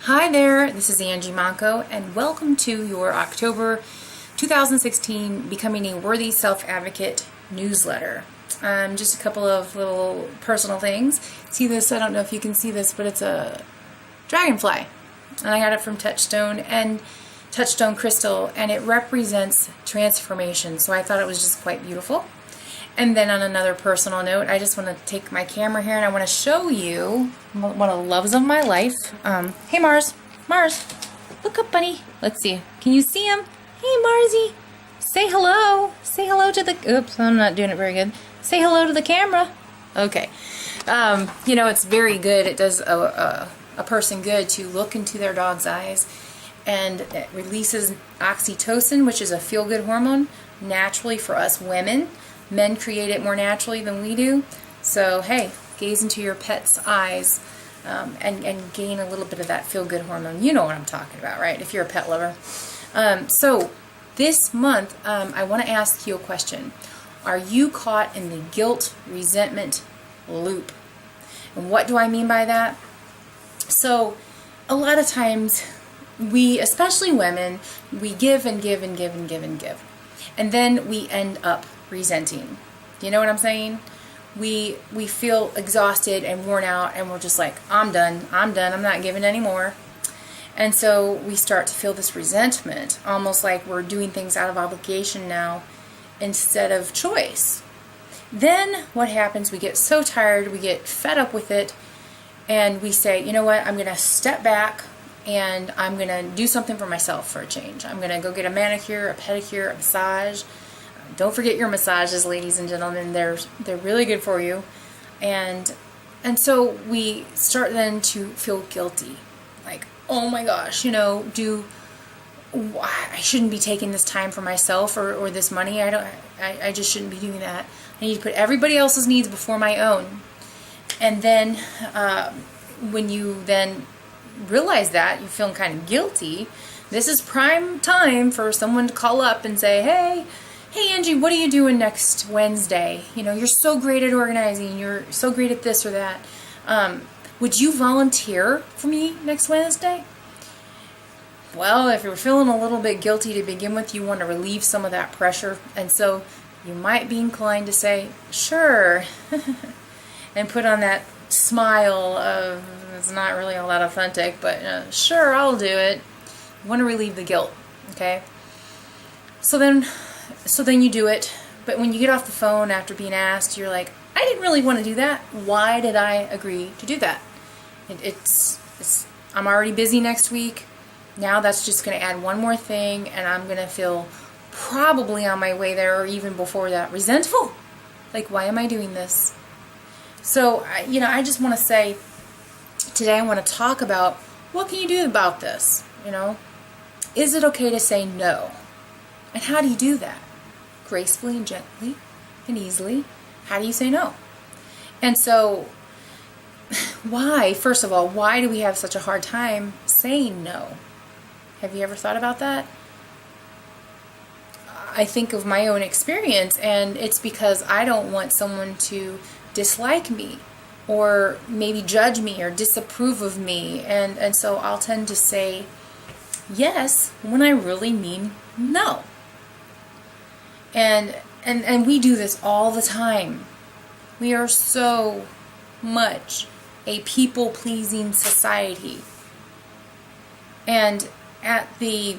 Hi there, this is Angie Manco, and welcome to your October 2016 Becoming a Worthy Self-Advocate newsletter. Just a couple of little personal things. See this? I don't know if you can see this, but it's a dragonfly. And I got it from Touchstone Crystal, and it represents transformation. So I thought it was just quite beautiful. And then on another personal note, I just want to take my camera here and I want to show you one of the loves of my life. Hey Mars, look up, bunny. Let's see. Can you see him? Hey Marsy, say hello. Say hello to the. Oops, I'm not doing it very good. Say hello to the camera. Okay. It's very good. It does a person good to look into their dog's eyes, and it releases oxytocin, which is a feel-good hormone, naturally for us women. Men create it more naturally than we do. So, hey, gaze into your pet's eyes and gain a little bit of that feel-good hormone. You know what I'm talking about, right? If you're a pet lover. So, this month, I want to ask you a question. Are you caught in the guilt, resentment loop? And what do I mean by that? So, a lot of times, we, especially women, we give and give and give and give and give. And then we end up resenting. You know what I'm saying? We feel exhausted and worn out, and we're just like, I'm done, I'm not giving anymore. And so we start to feel this resentment, almost like we're doing things out of obligation now instead of choice. Then what happens? We get so tired, we get fed up with it, and we say, you know what, I'm going to step back and I'm going to do something for myself for a change. I'm going to go get a manicure, a pedicure, a massage. Don't forget your massages, ladies and gentlemen. They're really good for you. And so we start then to feel guilty. Like, oh my gosh, I shouldn't be taking this time for myself or this money. I just shouldn't be doing that. I need to put everybody else's needs before my own. And then when you then realize that, you're feeling kind of guilty, this is prime time for someone to call up and say, hey Angie, what are you doing next Wednesday? You're so great at organizing. You're so great at this or that. Would you volunteer for me next Wednesday? Well, if you're feeling a little bit guilty to begin with, you want to relieve some of that pressure. And so you might be inclined to say, sure, and put on that smile of, it's not really all that authentic, but sure, I'll do it. You want to relieve the guilt, okay? So then you do it, but when you get off the phone after being asked, you're like, I didn't really want to do that. Why did I agree to do that? I'm already busy next week. Now that's just going to add one more thing, and I'm going to feel probably on my way there, or even before that, resentful. Like, why am I doing this? So, I just want to say, today I want to talk about, what can you do about this? Is it okay to say no? And how do you do that? Gracefully and gently and easily. How do you say no? And so, first of all, why do we have such a hard time saying no? Have you ever thought about that? I think of my own experience, and it's because I don't want someone to dislike me or maybe judge me or disapprove of me, and so I'll tend to say yes when I really mean no. And we do this all the time. We are so much a people-pleasing society, and at the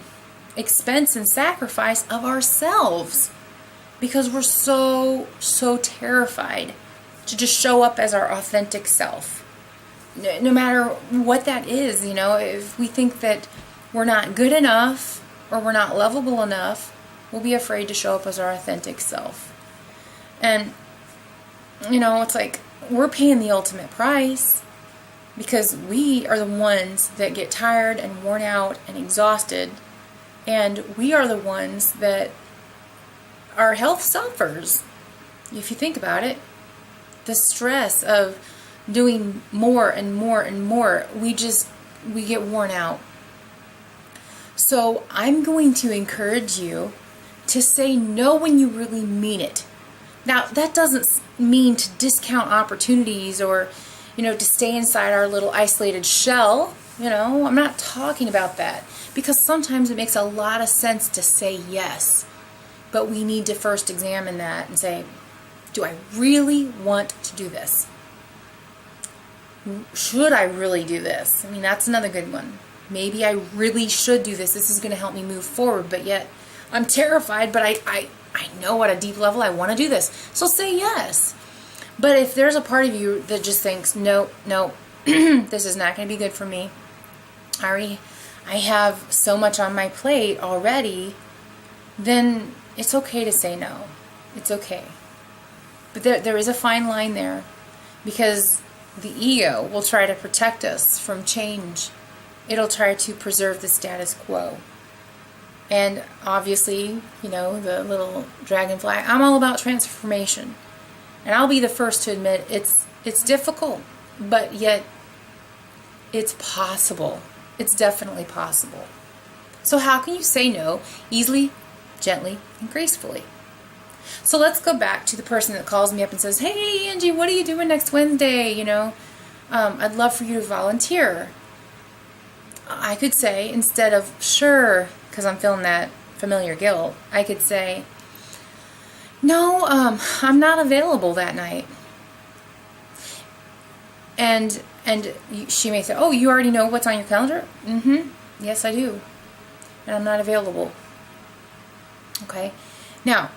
expense and sacrifice of ourselves, because we're so terrified to just show up as our authentic self. No matter what that is, if we think that we're not good enough or we're not lovable enough, we'll be afraid to show up as our authentic self. And, it's like we're paying the ultimate price, because we are the ones that get tired and worn out and exhausted, and we are the ones that our health suffers. If you think about it, the stress of doing more and more and more, we get worn out. So I'm going to encourage you to say no when you really mean it. Now, that doesn't mean to discount opportunities or, to stay inside our little isolated shell You know, I'm not talking about that, because sometimes it makes a lot of sense to say yes, but we need to first examine that and say, do I really want to do this? Should I really do this? I mean, that's another good one. Maybe I really should do this. This is going to help me move forward, but yet I'm terrified, but I know at a deep level I want to do this. So say yes. But if there's a part of you that just thinks, no, this is not going to be good for me. I have so much on my plate already, then it's okay to say no. It's okay. But there is a fine line there, because the ego will try to protect us from change. It'll try to preserve the status quo. And obviously, you know, the little dragonfly, I'm all about transformation. And I'll be the first to admit it's difficult, but yet it's possible. It's definitely possible. So how can you say no easily, gently, and gracefully? So let's go back to the person that calls me up and says, hey, Angie, what are you doing next Wednesday? You know, I'd love for you to volunteer. I could say, instead of sure, because I'm feeling that familiar guilt, I could say, no, I'm not available that night. And she may say, oh, you already know what's on your calendar? Mm-hmm. Yes, I do. And I'm not available. Okay. Now,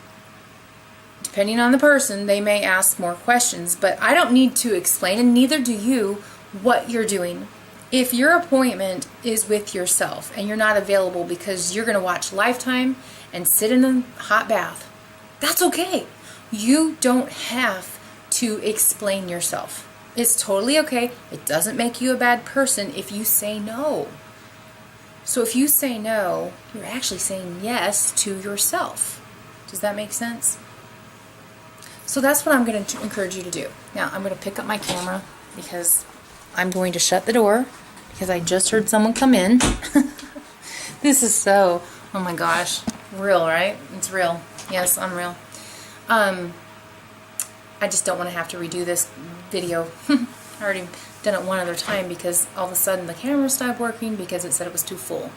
depending on the person, they may ask more questions, but I don't need to explain, and neither do you, what you're doing. If your appointment is with yourself and you're not available because you're going to watch Lifetime and sit in a hot bath, that's okay. You don't have to explain yourself. It's totally okay. It doesn't make you a bad person if you say no. So if you say no, you're actually saying yes to yourself. Does that make sense? So that's what I'm going to encourage you to do. Now I'm going to pick up my camera because I'm going to shut the door because I just heard someone come in. This is so, oh my gosh, real, right? It's real. Yes, I'm real. I just don't want to have to redo this video. I already done it one other time because all of a sudden the camera stopped working because it said it was too full.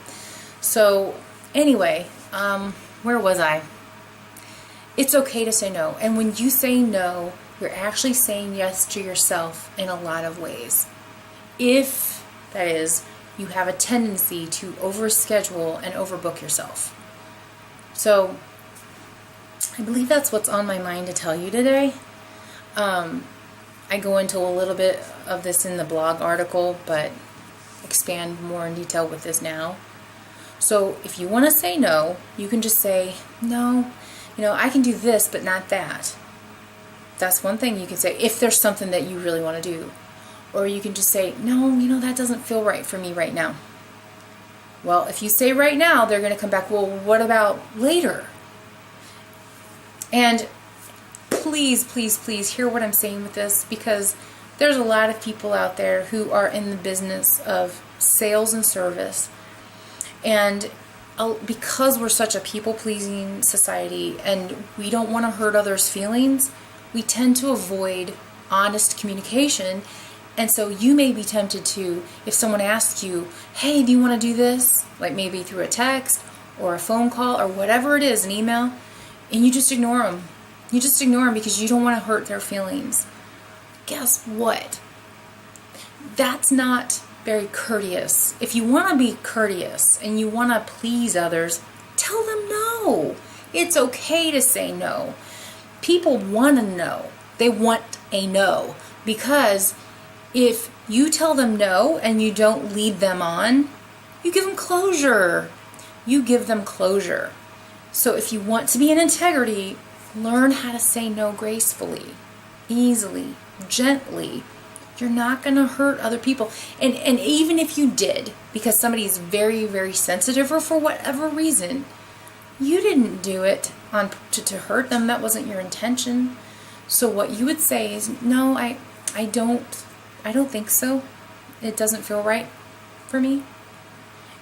So anyway, where was I? It's okay to say no. And when you say no, you're actually saying yes to yourself in a lot of ways. If, that is, you have a tendency to overschedule and overbook yourself. So, I believe that's what's on my mind to tell you today. I go into a little bit of this in the blog article, but expand more in detail with this now. So, if you want to say no, you can just say, no, you know, I can do this, but not that. That's one thing you can say if there's something that you really want to do. Or you can just say, no, you know, that doesn't feel right for me right now. Well, if you say right now, they're going to come back, well, what about later? And please, please, please hear what I'm saying with this, because there's a lot of people out there who are in the business of sales and service. And because we're such a people-pleasing society and we don't want to hurt others' feelings, we tend to avoid honest communication. And so you may be tempted to, if someone asks you, hey, do you want to do this? Like maybe through a text or a phone call or whatever it is, an email, and you just ignore them. You just ignore them because you don't want to hurt their feelings. Guess what? That's not very courteous. If you want to be courteous and you want to please others, tell them no. It's okay to say no. People want to know. They want a no, because if you tell them no and you don't lead them on, you give them closure. You give them closure. So if you want to be in integrity, learn how to say no gracefully, easily, gently. You're not going to hurt other people. And even if you did, because somebody's very, very sensitive or for whatever reason, you didn't do it to hurt them. That wasn't your intention. So what you would say is, no, I don't think so. It doesn't feel right for me.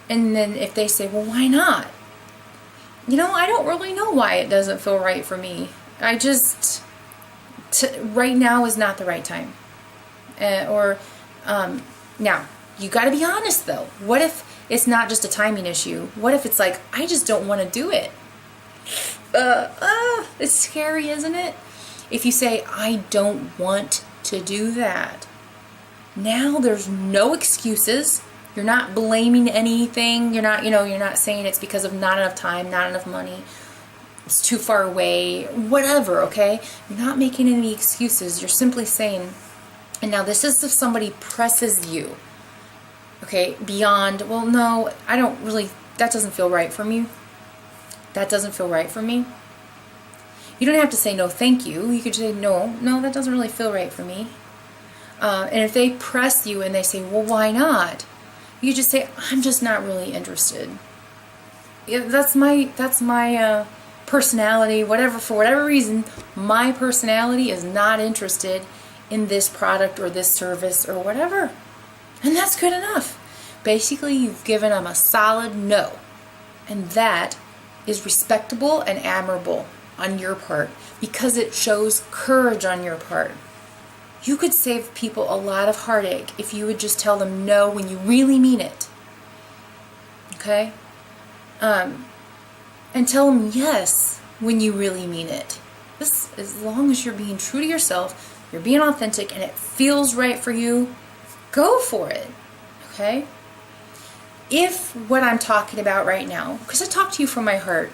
And then if they say, well, why not? You know, I don't really know why it doesn't feel right for me. I just, right now is not the right time. Now, You got to be honest though. What if it's not just a timing issue? What if it's like, I just don't want to do it? It's scary, isn't it? If you say, I don't want to do that, now there's no excuses. You're not blaming anything. You're not saying it's because of not enough time, not enough money, it's too far away, whatever, okay? You're not making any excuses. You're simply saying, and now this is if somebody presses you, okay, beyond, well, no, I don't really, that doesn't feel right for me. That doesn't feel right for me. You don't have to say no, thank you. You could say, no, that doesn't really feel right for me. And if they press you and they say, well, why not? You just say, I'm just not really interested. Yeah, that's my personality, whatever, for whatever reason, my personality is not interested in this product or this service or whatever. And that's good enough. Basically, you've given them a solid no. And that is respectable and admirable on your part because it shows courage on your part. You could save people a lot of heartache if you would just tell them no when you really mean it. Okay? And tell them yes when you really mean it. This, as long as you're being true to yourself, you're being authentic, and it feels right for you, go for it. Okay? If what I'm talking about right now, because I talk to you from my heart,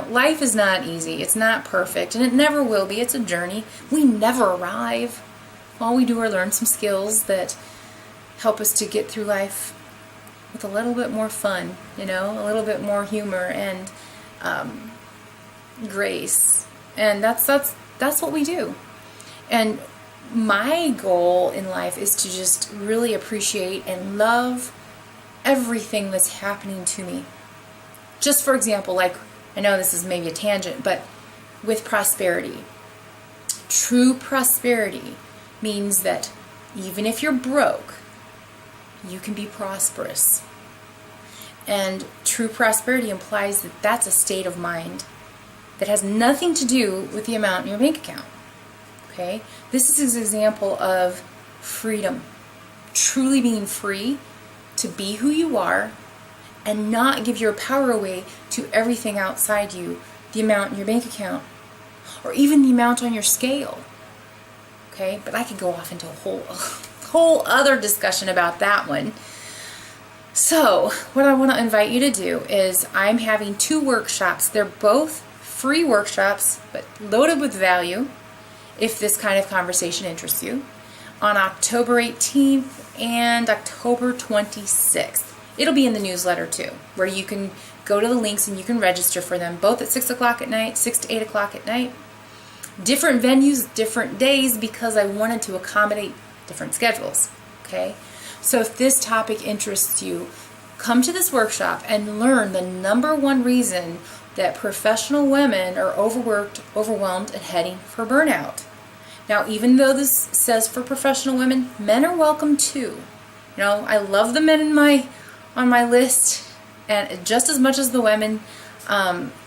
life is not easy. It's not perfect, and it never will be. It's a journey. We never arrive. All we do are learn some skills that help us to get through life with a little bit more fun, a little bit more humor and grace. And that's what we do. And my goal in life is to just really appreciate and love everything that's happening to me. Just for example, like, I know this is maybe a tangent, but with prosperity. True prosperity means that even if you're broke, you can be prosperous. And true prosperity implies that that's a state of mind that has nothing to do with the amount in your bank account. Okay? This is an example of freedom. Truly being free to be who you are and not give your power away to everything outside you, the amount in your bank account, or even the amount on your scale. Okay? But I could go off into a whole other discussion about that one. So, what I want to invite you to do is I'm having 2 workshops. They're both free workshops, but loaded with value, if this kind of conversation interests you, on October 18th and October 26th. It'll be in the newsletter too, where you can go to the links and you can register for them, both at 6 o'clock at night, 6 to 8 o'clock at night. Different venues, different days, because I wanted to accommodate different schedules. Okay? So if this topic interests you, come to this workshop and learn the number 1 reason that professional women are overworked, overwhelmed, and heading for burnout. Now, even though this says for professional women, men are welcome too. I love the men on my list, and just as much as the women.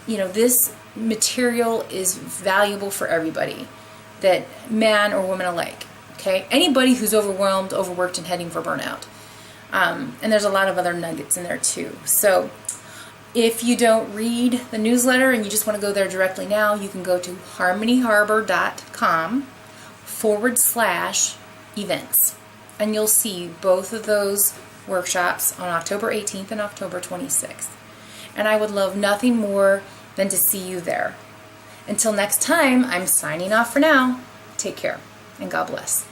This material is valuable for everybody, that man or woman alike. Okay, anybody who's overwhelmed, overworked, and heading for burnout. And there's a lot of other nuggets in there too. So if you don't read the newsletter and you just want to go there directly now, you can go to harmonyharbor.com/events. And you'll see both of those workshops on October 18th and October 26th. And I would love nothing more than to see you there. Until next time, I'm signing off for now. Take care, and God bless.